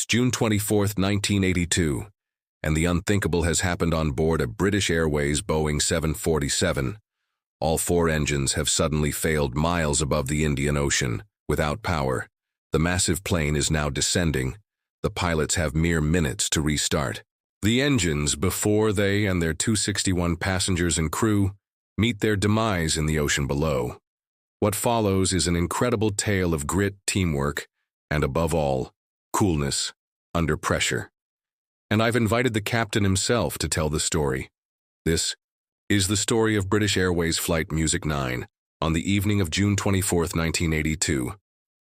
June 24, 1982, and the unthinkable has happened on board a British Airways Boeing 747. All four engines have suddenly failed miles above the Indian Ocean, without power. The massive plane is now descending. The pilots have mere minutes to restart. The engines, before they and their 261 passengers and crew meet their demise in the ocean below. What follows is an incredible tale of grit, teamwork, and above all, coolness under pressure. And I've invited the captain himself to tell the story. This is the story of British Airways Flight Music 9 on the evening of June 24, 1982.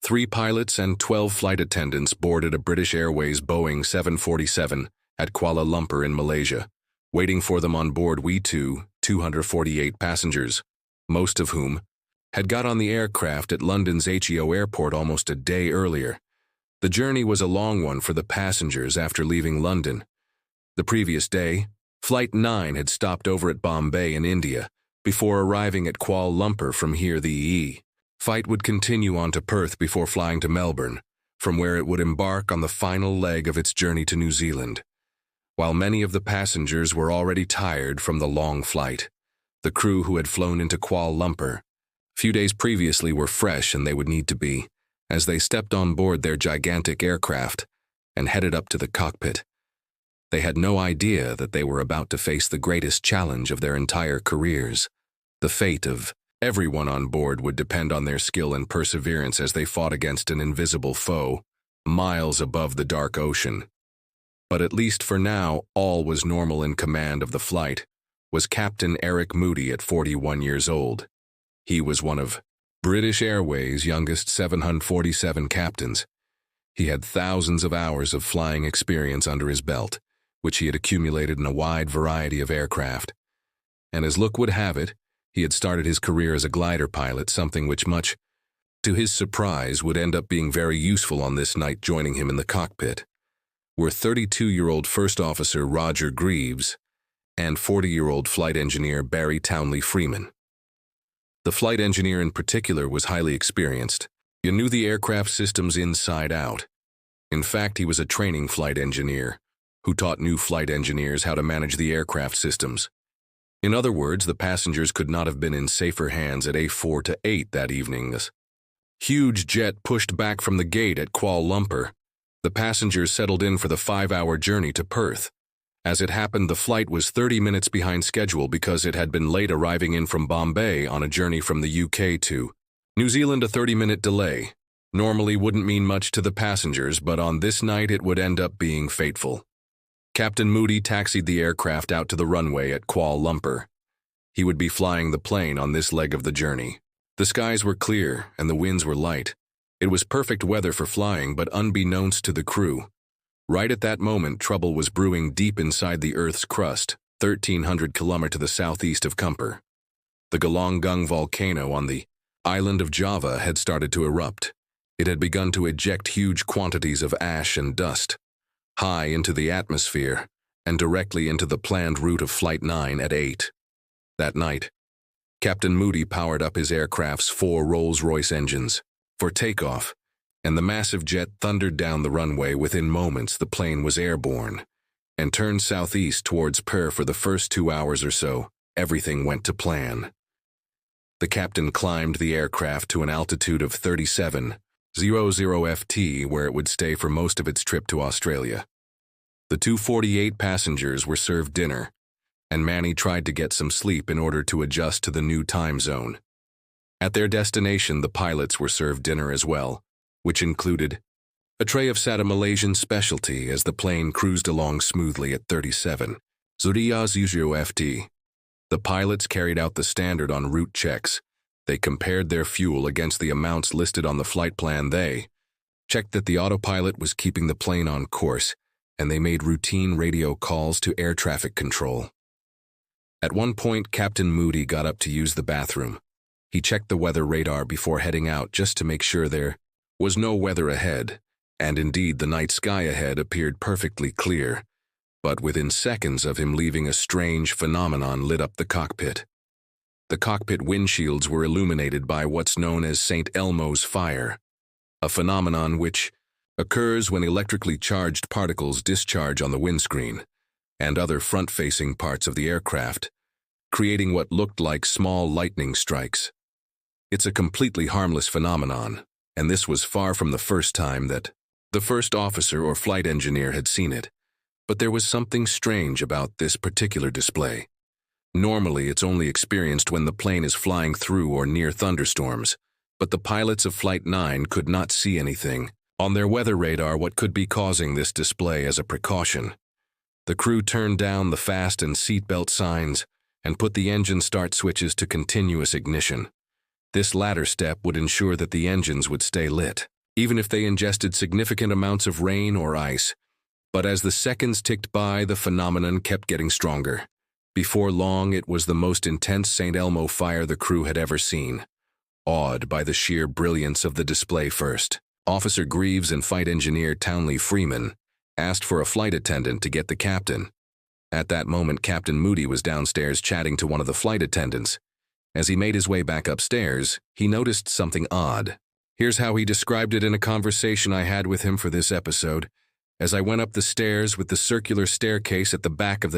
3 pilots and 12 flight attendants boarded a British Airways Boeing 747 at Kuala Lumpur in Malaysia. Waiting for them on board were 248 passengers, most of whom had got on the aircraft at London's HEO airport almost a day earlier. The journey was a long one for the passengers after leaving London. The previous day, Flight 9 had stopped over at Bombay in India before arriving at Kuala Lumpur. From here the flight would continue on to Perth before flying to Melbourne, from where it would embark on the final leg of its journey to New Zealand. While many of the passengers were already tired from the long flight, the crew who had flown into Kuala Lumpur a few days previously were fresh, and they would need to be, as they stepped on board their gigantic aircraft and headed up to the cockpit. They had no idea that they were about to face the greatest challenge of their entire careers. The fate of everyone on board would depend on their skill and perseverance as they fought against an invisible foe, miles above the dark ocean. But at least for now, all was normal. In command of the flight was Captain Eric Moody at 41 years old. He was one of British Airways' youngest 747 captains. He had thousands of hours of flying experience under his belt, which he had accumulated in a wide variety of aircraft. And as luck would have it, he had started his career as a glider pilot, something which, much to his surprise, would end up being very useful on this night. Joining him in the cockpit were 32-year-old First Officer Roger Greaves and 40-year-old Flight Engineer Barry Townley Freeman. The flight engineer in particular was highly experienced. He knew the aircraft systems inside out. In fact, he was a training flight engineer who taught new flight engineers how to manage the aircraft systems. In other words, the passengers could not have been in safer hands at A4 to 8 that evening. This huge jet pushed back from the gate at Kuala Lumpur. The passengers settled in for the 5-hour journey to Perth. As it happened, the flight was 30 minutes behind schedule because it had been late arriving in from Bombay on a journey from the UK to New Zealand. A 30-minute delay normally wouldn't mean much to the passengers, but on this night it would end up being fateful. Captain Moody taxied the aircraft out to the runway at Kuala Lumpur. He would be flying the plane on this leg of the journey. The skies were clear and the winds were light. It was perfect weather for flying, but unbeknownst to the crew, right at that moment, trouble was brewing deep inside the Earth's crust, 1,300 kilometers to the southeast of Kumpur. The Glugging volcano on the island of Java had started to erupt. It had begun to eject huge quantities of ash and dust high into the atmosphere and directly into the planned route of Flight 9 at 8. That night, Captain Moody powered up his aircraft's 4 Rolls-Royce engines for takeoff, and the massive jet thundered down the runway. Within moments, the plane was airborne and turned southeast towards Perth. For the first 2 hours or so, everything went to plan. The captain climbed the aircraft to an altitude of 37,000 ft, where it would stay for most of its trip to Australia. The 248 passengers were served dinner, and Manny tried to get some sleep in order to adjust to the new time zone. At their destination, the pilots were served dinner as well, which included a tray of Sada Malaysian specialty as the plane cruised along smoothly at 37,000 ft. The pilots carried out the standard en route checks. They compared their fuel against the amounts listed on the flight plan. They checked that the autopilot was keeping the plane on course, and they made routine radio calls to air traffic control. At one point, Captain Moody got up to use the bathroom. He checked the weather radar before heading out just to make sure there was no weather ahead, and indeed the night sky ahead appeared perfectly clear. But within seconds of him leaving, a strange phenomenon lit up the cockpit. The cockpit windshields were illuminated by what's known as St. Elmo's fire, a phenomenon which occurs when electrically charged particles discharge on the windscreen and other front-facing parts of the aircraft, creating what looked like small lightning strikes. It's a completely harmless phenomenon, and this was far from the first time that the first officer or flight engineer had seen it. But there was something strange about this particular display. Normally, it's only experienced when the plane is flying through or near thunderstorms, but the pilots of Flight 9 could not see anything on their weather radar what could be causing this display. As a precaution, the crew turned down the fast and seatbelt signs and put the engine start switches to continuous ignition. This latter step would ensure that the engines would stay lit, even if they ingested significant amounts of rain or ice. But as the seconds ticked by, the phenomenon kept getting stronger. Before long, it was the most intense St. Elmo fire the crew had ever seen. Awed by the sheer brilliance of the display first, Officer Greaves and Flight Engineer Townley Freeman asked for a flight attendant to get the captain. At that moment, Captain Moody was downstairs chatting to one of the flight attendants. As he made his way back upstairs, he noticed something odd. Here's how he described it in a conversation I had with him for this episode. As I went up the stairs with the circular staircase at the back of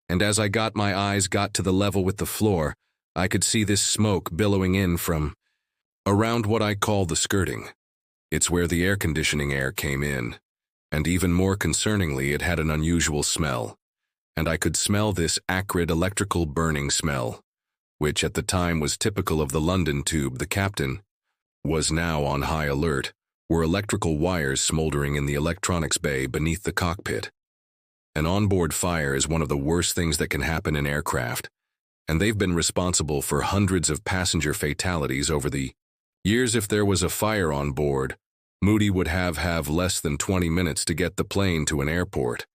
and as my eyes got to the level with the floor, I could see this smoke billowing in from around what I call the skirting. It's where the air conditioning air came in. And even more concerningly, it had an unusual smell. And I could smell this acrid electrical burning smell, which at the time was typical of the London tube. The captain was now on high alert, were electrical wires smoldering in the electronics bay beneath the cockpit. An onboard fire is one of the worst things that can happen in aircraft, and they've been responsible for hundreds of passenger fatalities over the years. If there was a fire on board, Moody would have less than 20 minutes to get the plane to an airport.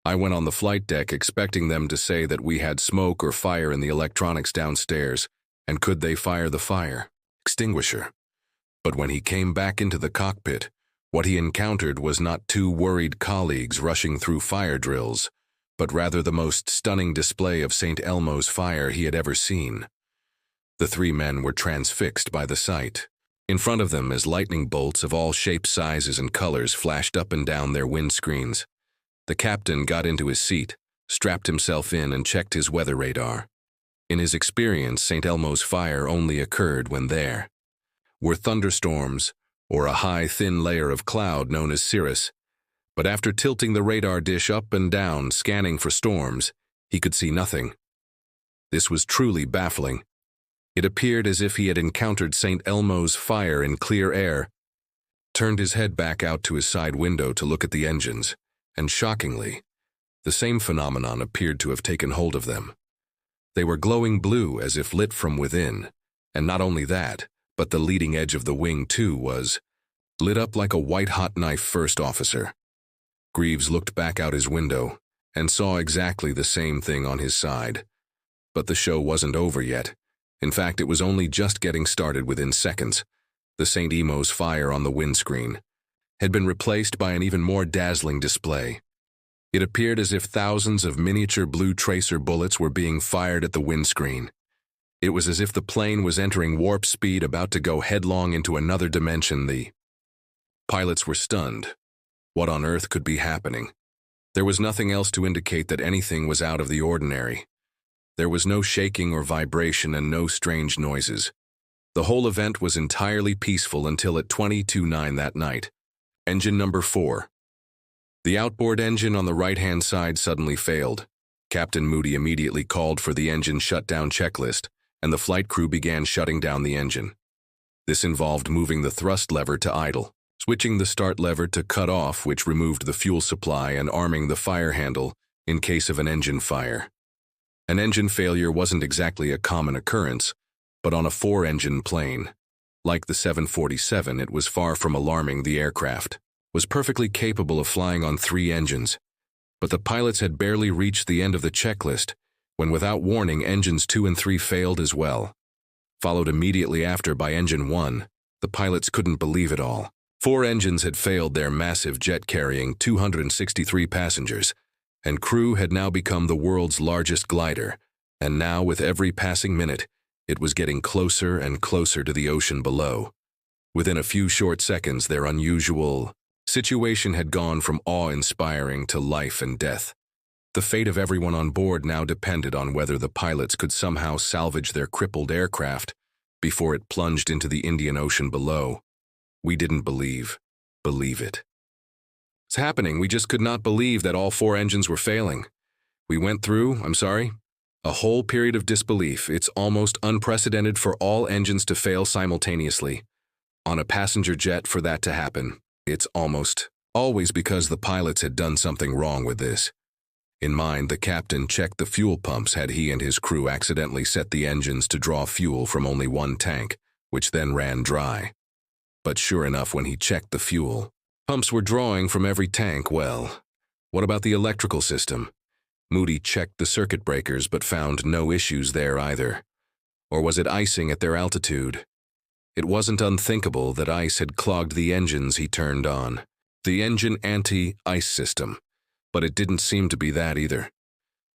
I went on the flight deck expecting them to say that we had smoke or fire in the electronics downstairs, and could they fire the fire extinguisher. But when he came back into the cockpit, what he encountered was not two worried colleagues rushing through fire drills, but rather the most stunning display of St. Elmo's fire he had ever seen. The three men were transfixed by the sight. In front of them, as lightning bolts of all shapes, sizes, and colors flashed up and down their windscreens. The captain got into his seat, strapped himself in, and checked his weather radar. In his experience, St. Elmo's fire only occurred when there were thunderstorms or a high, thin layer of cloud known as cirrus. But after tilting the radar dish up and down, scanning for storms, he could see nothing. This was truly baffling. It appeared as if he had encountered St. Elmo's fire in clear air, turned his head back out to his side window to look at the engines, and shockingly, the same phenomenon appeared to have taken hold of them. They were glowing blue as if lit from within, and not only that, but the leading edge of the wing, too, was lit up like a white-hot knife. First officer Greaves looked back out his window and saw exactly the same thing on his side. But the show wasn't over yet. In fact, it was only just getting started. Within seconds, the St. Elmo's fire on the windscreen had been replaced by an even more dazzling display. It appeared as if thousands of miniature blue tracer bullets were being fired at the windscreen. It was as if the plane was entering warp speed, about to go headlong into another dimension. The pilots were stunned. What on earth could be happening? There was nothing else to indicate that anything was out of the ordinary. There was no shaking or vibration and no strange noises. The whole event was entirely peaceful until at 22:09 that night. Engine number 4. The outboard engine on the right-hand side suddenly failed. Captain Moody immediately called for the engine shutdown checklist, and the flight crew began shutting down the engine. This involved moving the thrust lever to idle, switching the start lever to cut off, which removed the fuel supply, and arming the fire handle in case of an engine fire. An engine failure wasn't exactly a common occurrence, but on a 4-engine plane, like the 747, it was far from alarming. The aircraft was perfectly capable of flying on 3 engines, but the pilots had barely reached the end of the checklist when, without warning, engines 2 and 3 failed as well. Followed immediately after by engine 1, the pilots couldn't believe it all. 4 engines had failed their massive jet carrying 263 passengers, and crew had now become the world's largest glider, and now with every passing minute, it was getting closer and closer to the ocean below. Within a few short seconds, their unusual situation had gone from awe-inspiring to life and death. The fate of everyone on board now depended on whether the pilots could somehow salvage their crippled aircraft before it plunged into the Indian Ocean below. We didn't believe it. It's happening. We just could not believe that all 4 engines were failing. We went through, a whole period of disbelief. It's almost unprecedented for all engines to fail simultaneously. On a passenger jet, for that to happen, it's almost always because the pilots had done something wrong with this. In mind, the captain checked the fuel pumps had he and his crew accidentally set the engines to draw fuel from only one tank, which then ran dry. But sure enough, when he checked the fuel, pumps were drawing from every tank. Well, what about the electrical system? Moody checked the circuit breakers but found no issues there either. Or was it icing at their altitude? It wasn't unthinkable that ice had clogged the engines he turned on. The engine anti-ice system. But it didn't seem to be that either.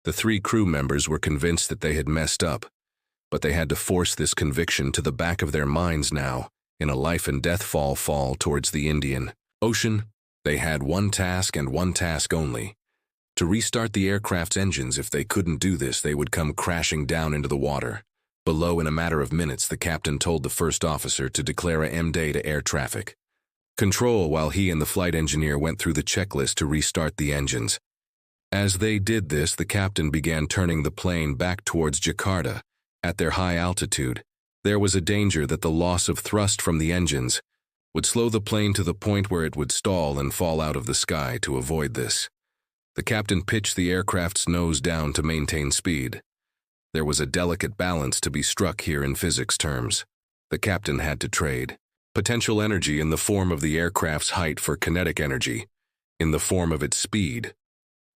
The 3 crew members were convinced that they had messed up, but they had to force this conviction to the back of their minds now, in a life-and-death fall towards the Indian Ocean. They had one task and one task only: to restart the aircraft's engines. If they couldn't do this, they would come crashing down into the water. Below, in a matter of minutes, the captain told the first officer to declare a M-Day to air traffic control while he and the flight engineer went through the checklist to restart the engines. As they did this, the captain began turning the plane back towards Jakarta. At their high altitude, there was a danger that the loss of thrust from the engines would slow the plane to the point where it would stall and fall out of the sky. To avoid this, the captain pitched the aircraft's nose down to maintain speed. There was a delicate balance to be struck here in physics terms. The captain had to trade potential energy in the form of the aircraft's height for kinetic energy, in the form of its speed.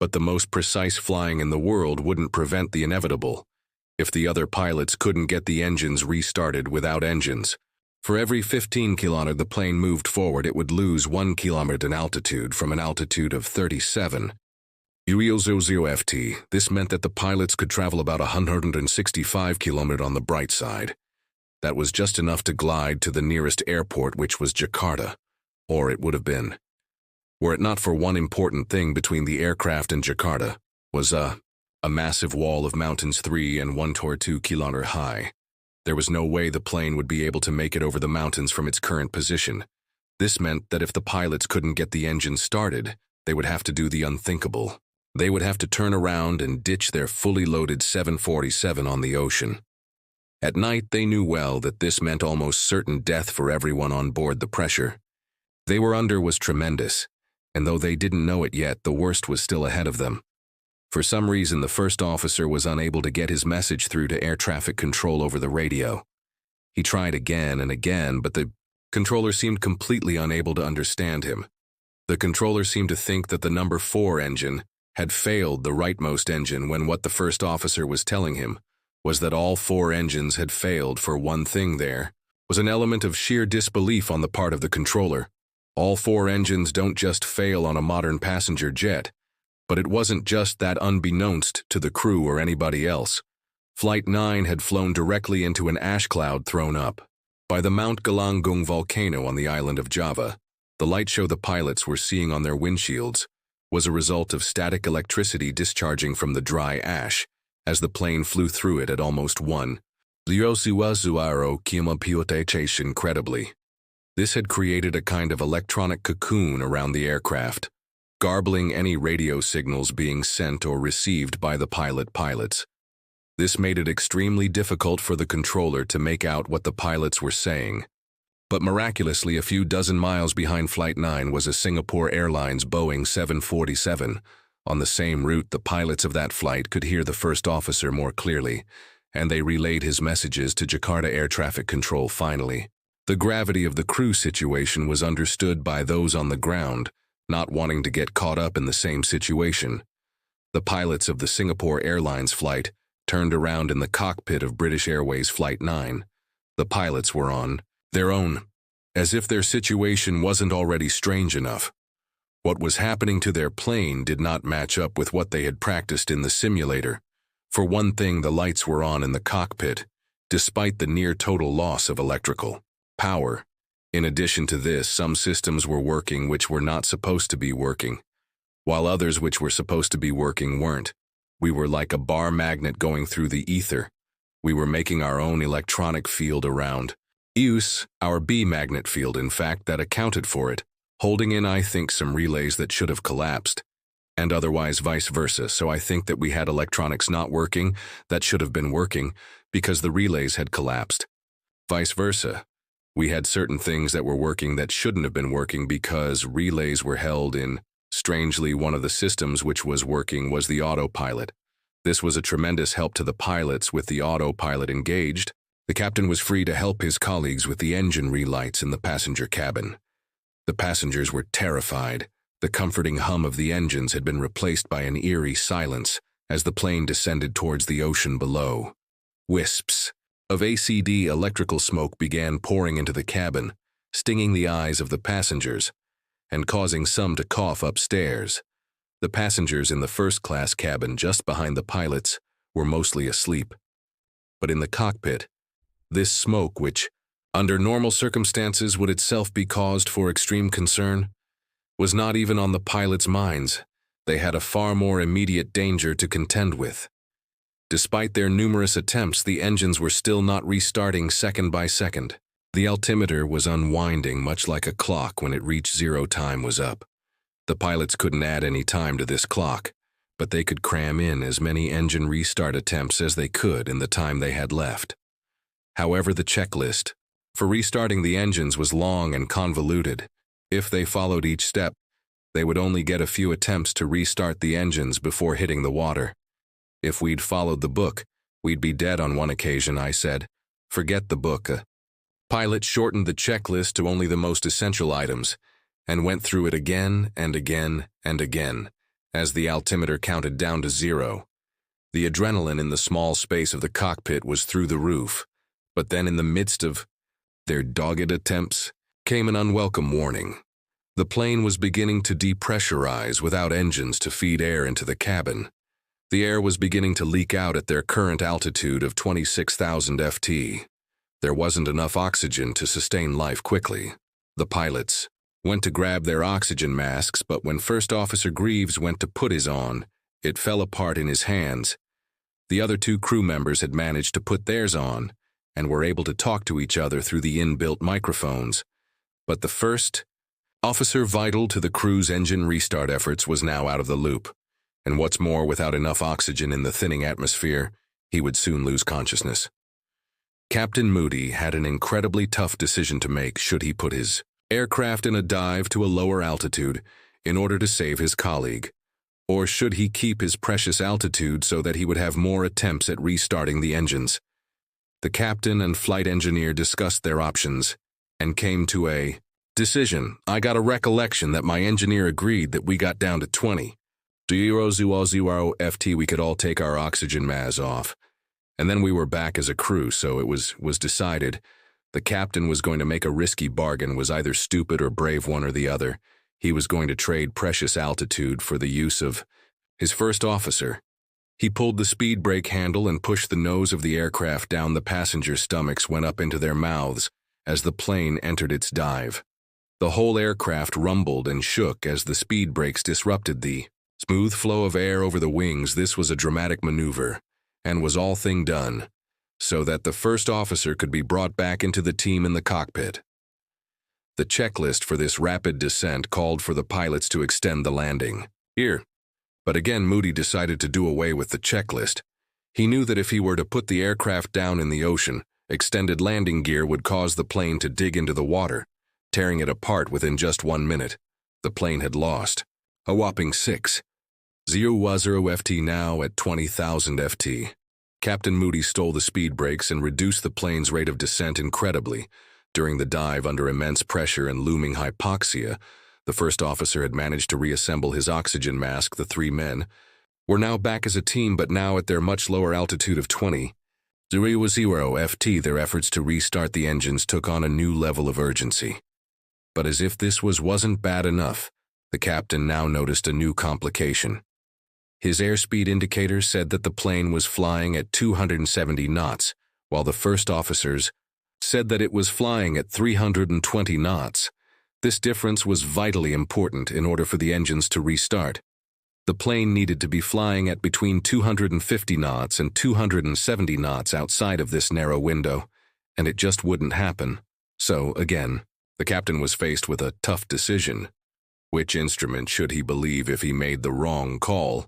But the most precise flying in the world wouldn't prevent the inevitable. If the other pilots couldn't get the engines restarted without engines, for every 15 kilometers the plane moved forward, it would lose 1 kilometer in altitude from an altitude of 37. UEL00FT. This meant that the pilots could travel about 165 kilometers on the bright side. That was just enough to glide to the nearest airport, which was Jakarta. Or it would have been. Were it not for one important thing between the aircraft and Jakarta, was a massive wall of mountains 3 and 1.2 kilometers high. There was no way the plane would be able to make it over the mountains from its current position. This meant that if the pilots couldn't get the engine started, they would have to do the unthinkable. They would have to turn around and ditch their fully loaded 747 on the ocean. At night, they knew well that this meant almost certain death for everyone on board. The pressure they were under was tremendous, and though they didn't know it yet, the worst was still ahead of them. For some reason, the first officer was unable to get his message through to air traffic control over the radio. He tried again and again, but the controller seemed completely unable to understand him. The controller seemed to think that the number 4 engine had failed, the rightmost engine, when what the first officer was telling him was that all 4 engines had failed. For one thing, there was an element of sheer disbelief on the part of the controller. All 4 engines don't just fail on a modern passenger jet. But it wasn't just that. Unbeknownst to the crew or anybody else, Flight 9 had flown directly into an ash cloud thrown up by the Mount Glugging volcano on the island of Java. The light show the pilots were seeing on their windshields was a result of static electricity discharging from the dry ash as the plane flew through it at almost 1.0 km/h. Incredibly, this had created a kind of electronic cocoon around the aircraft, garbling any radio signals being sent or received by the pilots. This made it extremely difficult for the controller to make out what the pilots were saying. But miraculously, a few dozen miles behind Flight 9 was a Singapore Airlines Boeing 747. On the same route, the pilots of that flight could hear the first officer more clearly, and they relayed his messages to Jakarta Air Traffic Control. Finally, the gravity of the crew situation was understood by those on the ground, not wanting to get caught up in the same situation. The pilots of the Singapore Airlines flight turned around in the cockpit of British Airways Flight 9. The pilots were on their own, as if their situation wasn't already strange enough. What was happening to their plane did not match up with what they had practiced in the simulator. For one thing, the lights were on in the cockpit, despite the near-total loss of electrical power. In addition to this, some systems were working which were not supposed to be working, while others which were supposed to be working weren't. We were like a bar magnet going through the ether. We were making our own electronic field around. Use, our B magnet field, in fact, that accounted for it, holding in, I think, some relays that should have collapsed, and otherwise vice versa, so I think that we had electronics not working that should have been working because the relays had collapsed. Vice versa, we had certain things that were working that shouldn't have been working because relays were held in. Strangely, one of the systems which was working was the autopilot. This was a tremendous help to the pilots. With the autopilot engaged, the captain was free to help his colleagues with the engine relights in the passenger cabin. The passengers were terrified. The comforting hum of the engines had been replaced by an eerie silence as the plane descended towards the ocean below. Wisps of ACD electrical smoke began pouring into the cabin, stinging the eyes of the passengers and causing some to cough upstairs. The passengers in the first-class cabin just behind the pilots were mostly asleep. But in the cockpit, this smoke, which, under normal circumstances, would itself be caused for extreme concern, was not even on the pilots' minds. They had a far more immediate danger to contend with. Despite their numerous attempts, the engines were still not restarting second by second. The altimeter was unwinding much like a clock when it reached zero time was up. The pilots couldn't add any time to this clock, but they could cram in as many engine restart attempts as they could in the time they had left. However, the checklist for restarting the engines was long and convoluted. If they followed each step, they would only get a few attempts to restart the engines before hitting the water. If we'd followed the book, we'd be dead on one occasion, I said. Forget the book. A pilot shortened the checklist to only the most essential items and went through it again and again and again as the altimeter counted down to zero. The adrenaline in the small space of the cockpit was through the roof, but then in the midst of their dogged attempts came an unwelcome warning. The plane was beginning to depressurize without engines to feed air into the cabin. The air was beginning to leak out at their current altitude of 26,000 ft. There wasn't enough oxygen to sustain life quickly. The pilots went to grab their oxygen masks, but when First Officer Greaves went to put his on, it fell apart in his hands. The other two crew members had managed to put theirs on and were able to talk to each other through the inbuilt microphones. But the first officer vital to the crew's engine restart efforts was now out of the loop. And what's more, without enough oxygen in the thinning atmosphere, he would soon lose consciousness. Captain Moody had an incredibly tough decision to make. Should he put his aircraft in a dive to a lower altitude in order to save his colleague? Or should he keep his precious altitude so that he would have more attempts at restarting the engines? The captain and flight engineer discussed their options and came to a decision. I got a recollection that my engineer agreed that we got down to 20. 000 ft, we could all take our oxygen masks off. And then we were back as a crew, so it was decided. The captain was going to make a risky bargain, was either stupid or brave, one or the other. He was going to trade precious altitude for the use of his first officer. He pulled the speed brake handle and pushed the nose of the aircraft down. The passengers' stomachs went up into their mouths as the plane entered its dive. The whole aircraft rumbled and shook as the speed brakes disrupted the smooth flow of air over the wings. This was a dramatic maneuver, and was all thing done, so that the first officer could be brought back into the team in the cockpit. The checklist for this rapid descent called for the pilots to extend the landing. But again, Moody decided to do away with the checklist. He knew that if he were to put the aircraft down in the ocean, extended landing gear would cause the plane to dig into the water, tearing it apart within just 1 minute. The plane had lost a whopping 6,000 ft now at 20,000 ft. Captain Moody stole the speed brakes and reduced the plane's rate of descent incredibly. During the dive, under immense pressure and looming hypoxia, the first officer had managed to reassemble his oxygen mask. The three men were now back as a team, but now at their much lower altitude of 20,000 ft. Their efforts to restart the engines took on a new level of urgency. But as if this wasn't bad enough, the captain now noticed a new complication. His airspeed indicator said that the plane was flying at 270 knots, while the first officer's said that it was flying at 320 knots. This difference was vitally important in order for the engines to restart. The plane needed to be flying at between 250 knots and 270 knots outside of this narrow window, and it just wouldn't happen. So, again, the captain was faced with a tough decision. Which instrument should he believe if he made the wrong call?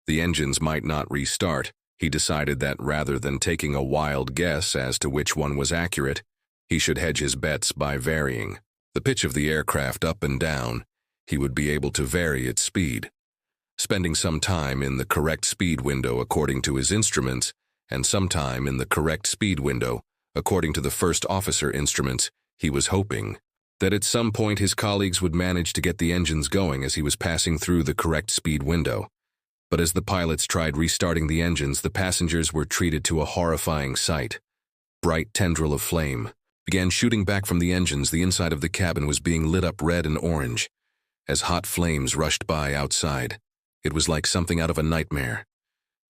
The engines might not restart. He decided that rather than taking a wild guess as to which one was accurate, he should hedge his bets by varying the pitch of the aircraft up and down. He would be able to vary its speed. Spending some time in the correct speed window according to his instruments, and some time in the correct speed window according to the first officer instruments, he was hoping that at some point his colleagues would manage to get the engines going as he was passing through the correct speed window. But as the pilots tried restarting the engines, the passengers were treated to a horrifying sight. Bright tendril of flame began shooting back from the engines. The inside of the cabin was being lit up red and orange as hot flames rushed by outside. It was like something out of a nightmare.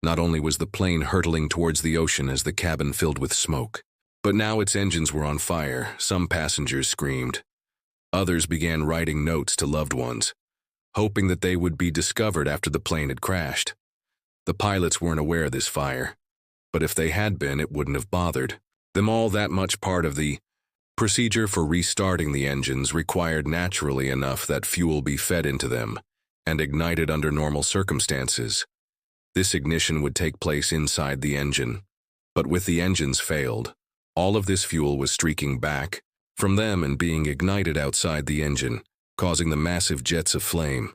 Not only was the plane hurtling towards the ocean as the cabin filled with smoke, but now its engines were on fire. Some passengers screamed. Others began writing notes to loved ones, hoping that they would be discovered after the plane had crashed. The pilots weren't aware of this fire, but if they had been, it wouldn't have bothered them all that much. Part of the procedure for restarting the engines required naturally enough that fuel be fed into them and ignited under normal circumstances. This ignition would take place inside the engine, but with the engines failed, all of this fuel was streaking back from them and being ignited outside the engine, causing the massive jets of flame.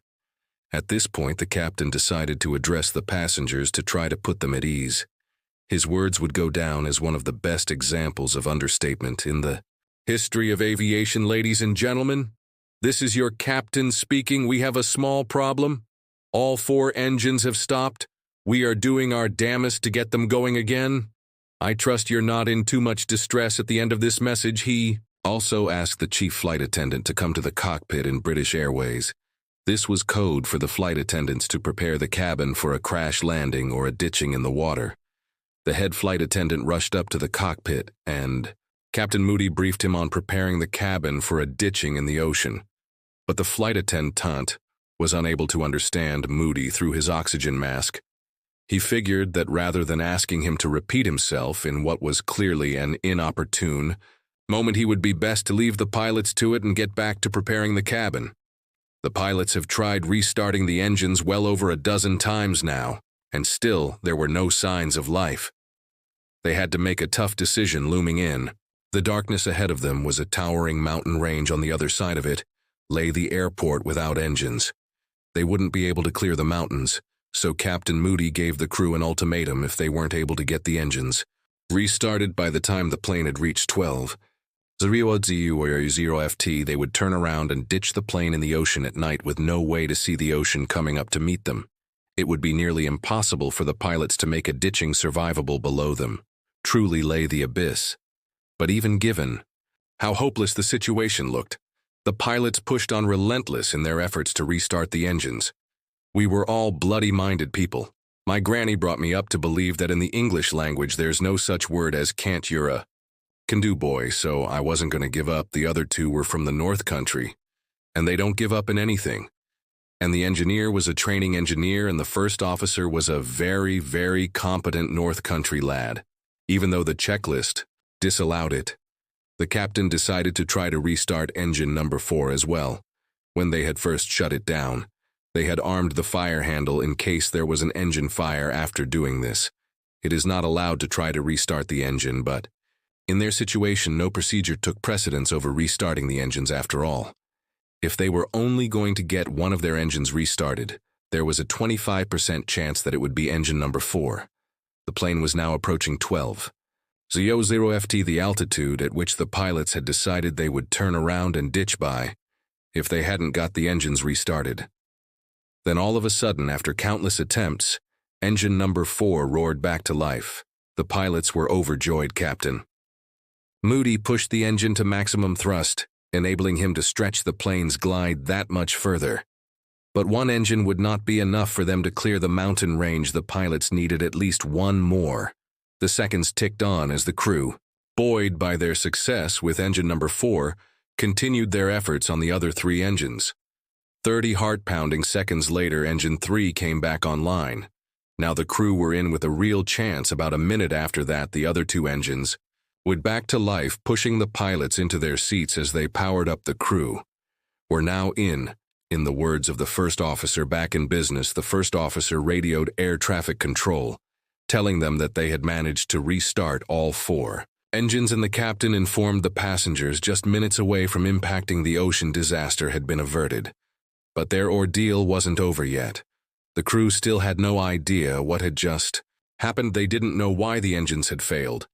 At this point, the captain decided to address the passengers to try to put them at ease. His words would go down as one of the best examples of understatement in the history of aviation. Ladies and gentlemen, this is your captain speaking. We have a small problem. All 4 engines have stopped. We are doing our damnedest to get them going again. I trust you're not in too much distress at the end of this message. He also asked the chief flight attendant to come to the cockpit in British Airways. This was code for the flight attendants to prepare the cabin for a crash landing or a ditching in the water. The head flight attendant rushed up to the cockpit and Captain Moody briefed him on preparing the cabin for a ditching in the ocean. But the flight attendant was unable to understand Moody through his oxygen mask. He figured that rather than asking him to repeat himself in what was clearly an inopportune moment, he would be best to leave the pilots to it and get back to preparing the cabin. The pilots have tried restarting the engines well over a dozen times now, and still there were no signs of life. They had to make a tough decision looming in. The darkness ahead of them was a towering mountain range. On the other side of it lay the airport without engines. They wouldn't be able to clear the mountains, so Captain Moody gave the crew an ultimatum if they weren't able to get the engines restarted by the time the plane had reached 12:00 FT, they would turn around and ditch the plane in the ocean at night with no way to see the ocean coming up to meet them. It would be nearly impossible for the pilots to make a ditching survivable below them. Truly lay the abyss. But even given how hopeless the situation looked, the pilots pushed on relentless in their efforts to restart the engines. We were all bloody-minded people. My granny brought me up to believe that in the English language there's no such word as can't. You're a can-do boy, so I wasn't going to give up. The other 2 were from the North Country, and they don't give up in anything. And the engineer was a training engineer, and the first officer was a very, very competent North Country lad. Even though the checklist disallowed it, the captain decided to try to restart engine number 4 as well. When they had first shut it down, they had armed the fire handle in case there was an engine fire. After doing this, it is not allowed to try to restart the engine, but in their situation, no procedure took precedence over restarting the engines after all. If they were only going to get one of their engines restarted, there was a 25% chance that it would be engine number 4. The plane was now approaching 12:00 FT, the altitude at which the pilots had decided they would turn around and ditch by if they hadn't got the engines restarted. Then all of a sudden, after countless attempts, engine number 4 roared back to life. The pilots were overjoyed. Captain Moody pushed the engine to maximum thrust, enabling him to stretch the plane's glide that much further. But one engine would not be enough for them to clear the mountain range. The pilots needed at least one more. The seconds ticked on as the crew buoyed by their success with engine number 4, continued their efforts on the other 3 engines. 30 heart-pounding seconds later, engine 3 came back online. Now the crew were in with a real chance. About a minute after that, the other 2 engines would back to life, pushing the pilots into their seats as they powered up the crew. We're now in the words of the first officer back in business. The first officer radioed air traffic control, telling them that they had managed to restart all 4 engines, and the captain informed the passengers just minutes away from impacting the ocean disaster had been averted. But their ordeal wasn't over yet. The crew still had no idea what had just happened. They didn't know why the engines had failed,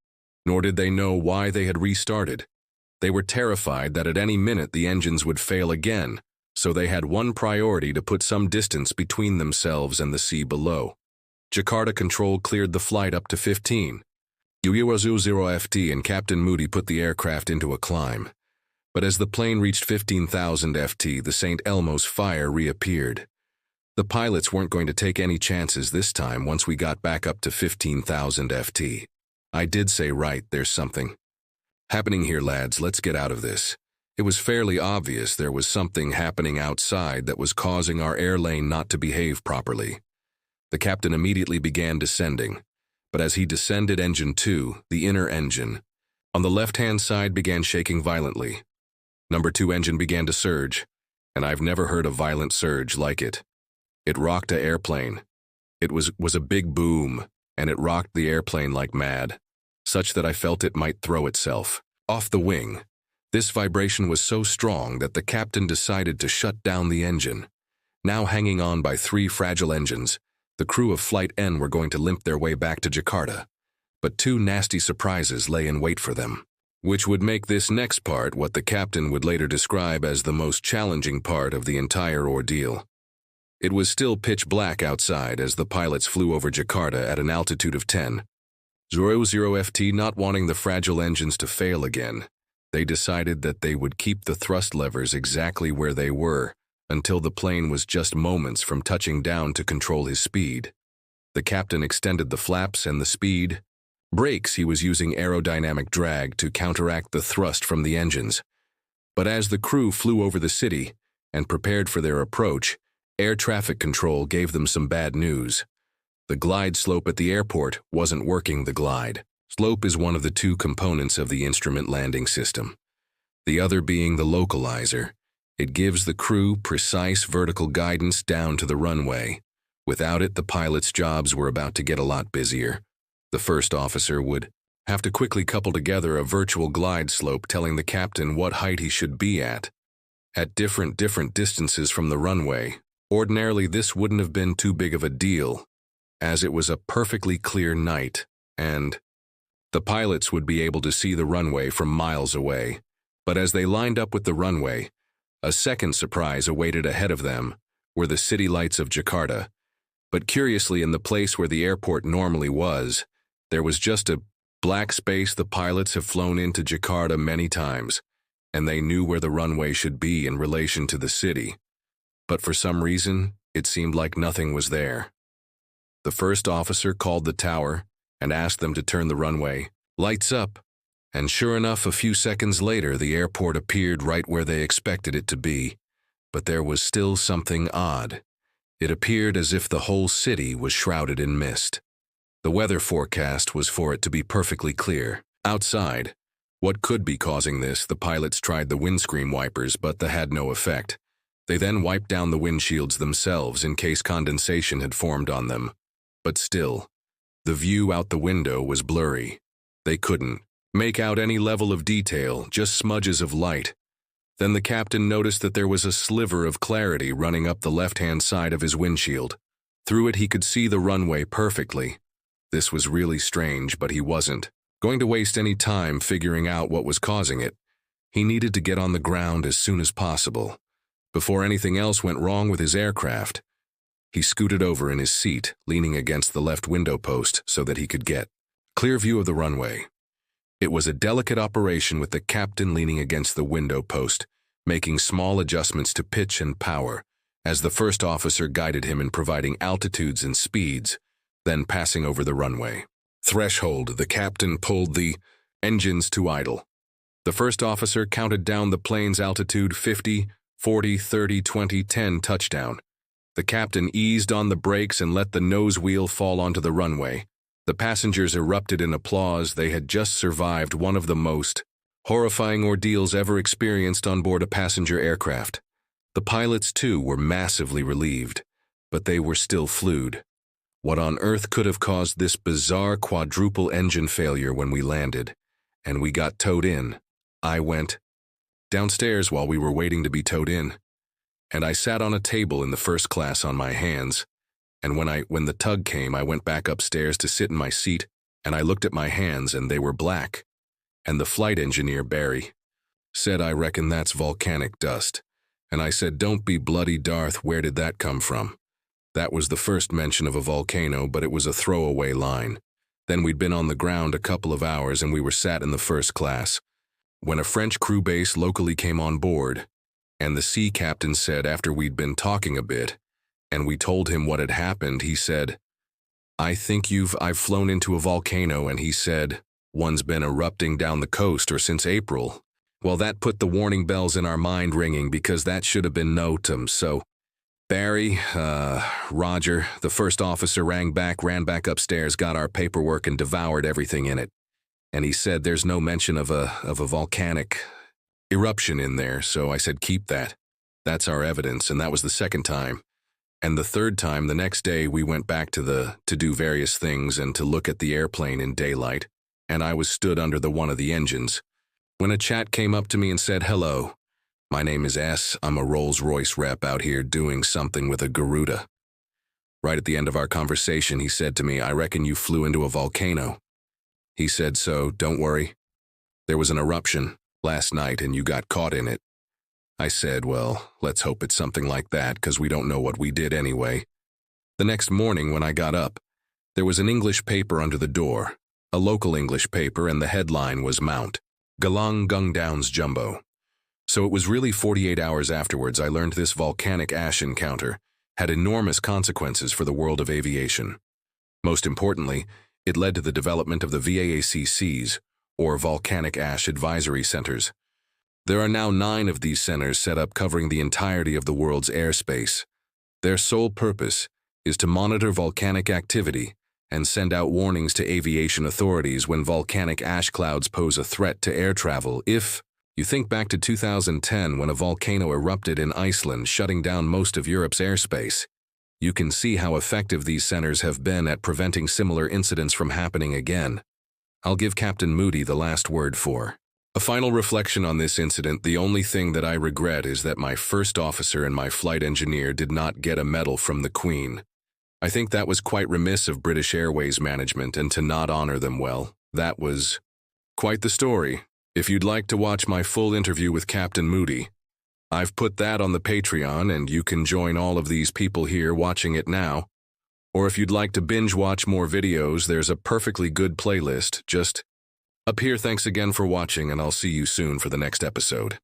nor did they know why they had restarted. They were terrified that at any minute the engines would fail again, so they had one priority: to put some distance between themselves and the sea below. Jakarta Control cleared the flight up to 15. UU-0 and Captain Moody put the aircraft into a climb. But as the plane reached 15,000 FT, the St. Elmo's fire reappeared. The pilots weren't going to take any chances this time once we got back up to 15,000 FT. I did say right, there's something happening here, lads. Let's get out of this. It was fairly obvious there was something happening outside that was causing our air lane not to behave properly. The captain immediately began descending, but as he descended, engine 2, the inner engine, on the left-hand side, began shaking violently. Number 2 engine began to surge, and I've never heard a violent surge like it. It rocked the airplane. It was a big boom, and it rocked the airplane like mad, such that I felt it might throw itself off the wing. This vibration was so strong that the captain decided to shut down the engine. Now hanging on by 3 fragile engines, the crew of Flight N were going to limp their way back to Jakarta. But 2 nasty surprises lay in wait for them, which would make this next part what the captain would later describe as the most challenging part of the entire ordeal. It was still pitch black outside as the pilots flew over Jakarta at an altitude of 10,000 FT. Not wanting the fragile engines to fail again, they decided that they would keep the thrust levers exactly where they were until the plane was just moments from touching down to control his speed. The captain extended the flaps and the speed brakes. He was using aerodynamic drag to counteract the thrust from the engines. But as the crew flew over the city and prepared for their approach, air traffic control gave them some bad news. The glide slope at the airport wasn't working. The glide slope is one of the 2 components of the instrument landing system, the other being the localizer. It gives the crew precise vertical guidance down to the runway. Without it, the pilots' jobs were about to get a lot busier. The first officer would have to quickly couple together a virtual glide slope telling the captain what height he should be at different distances from the runway. Ordinarily, this wouldn't have been too big of a deal, as it was a perfectly clear night, and the pilots would be able to see the runway from miles away. But as they lined up with the runway, a second surprise awaited ahead of them were the city lights of Jakarta. But curiously, in the place where the airport normally was, there was just a black space. The pilots have flown into Jakarta many times, and they knew where the runway should be in relation to the city. But for some reason, it seemed like nothing was there. The first officer called the tower and asked them to turn the runway lights up, and sure enough, a few seconds later, the airport appeared right where they expected it to be. But there was still something odd. It appeared as if the whole city was shrouded in mist. The weather forecast was for it to be perfectly clear outside. What could be causing this? The pilots tried the windscreen wipers, but they had no effect. They then wiped down the windshields themselves in case condensation had formed on them. But still, the view out the window was blurry. They couldn't make out any level of detail, just smudges of light. Then the captain noticed that there was a sliver of clarity running up the left-hand side of his windshield. Through it, he could see the runway perfectly. This was really strange, but he wasn't going to waste any time figuring out what was causing it. He needed to get on the ground as soon as possible, before anything else went wrong with his aircraft. He scooted over in his seat, leaning against the left window post so that he could get clear view of the runway. It was a delicate operation with the captain leaning against the window post, making small adjustments to pitch and power as the first officer guided him in providing altitudes and speeds, then passing over the runway threshold. The captain pulled the Engines to idle. The first officer counted down the plane's altitude: 50, 40, 30, 20, 10, touchdown. The captain eased on the brakes and let the nose wheel fall onto the runway. The passengers erupted in applause. They had just survived one of the most horrifying ordeals ever experienced on board a passenger aircraft. The pilots, too, were massively relieved, but they were still flued. What on earth could have caused this bizarre quadruple engine failure when we landed? And we got towed in. I went downstairs while we were waiting to be towed in, and I sat on a table in the first class on my hands. And when the tug came, I went back upstairs to sit in my seat, and I looked at my hands, and they were black. And the flight engineer, Barry, said, "I reckon that's volcanic dust." And I said, "Don't be bloody Darth, where did that come from?" That was the first mention of a volcano, but it was a throwaway line. Then we'd been on the ground a couple of hours, and we were sat in the first class when a French crew base locally came on board, and the sea captain said, after we'd been talking a bit, and we told him what had happened, he said, "I think I've flown into a volcano," and he said, "One's been erupting down the coast or since April." Well, that put the warning bells in our mind ringing, because that should have been notum. So Barry, Roger, the first officer, ran back upstairs, got our paperwork, and devoured everything in it. And he said there's no mention of a volcanic eruption in there, so I said, "Keep that. That's our evidence." And that was the second time. And the third time, the next day, we went back to do various things and to look at the airplane in daylight, and I was stood under one of the engines, when a chat came up to me and said, "Hello, my name is S. I'm a Rolls-Royce rep out here doing something with a Garuda." Right at the end of our conversation, he said to me, "I reckon you flew into a volcano." He said, "So, don't worry. There was an eruption last night and you got caught in it." I said, "Well, let's hope it's something like that, because we don't know what we did anyway." The next morning when I got up, there was an English paper under the door, a local English paper, and the headline was Mount Glugging Downs Jumbo. So it was really 48 hours afterwards I learned this volcanic ash encounter had enormous consequences for the world of aviation. Most importantly, it led to the development of the VAACCs, or Volcanic Ash Advisory Centers. There are now 9 of these centers set up covering the entirety of the world's airspace. Their sole purpose is to monitor volcanic activity and send out warnings to aviation authorities when volcanic ash clouds pose a threat to air travel. If you think back to 2010, when a volcano erupted in Iceland, shutting down most of Europe's airspace, you can see how effective these centers have been at preventing similar incidents from happening again. I'll give Captain Moody the last word for a final reflection on this incident. The only thing that I regret is that my first officer and my flight engineer did not get a medal from the Queen. I think that was quite remiss of British Airways management, and to not honor them well. That was quite the story. If you'd like to watch my full interview with Captain Moody, I've put that on the Patreon, and you can join all of these people here watching it now. Or if you'd like to binge watch more videos, there's a perfectly good playlist just up here. Thanks again for watching, and I'll see you soon for the next episode.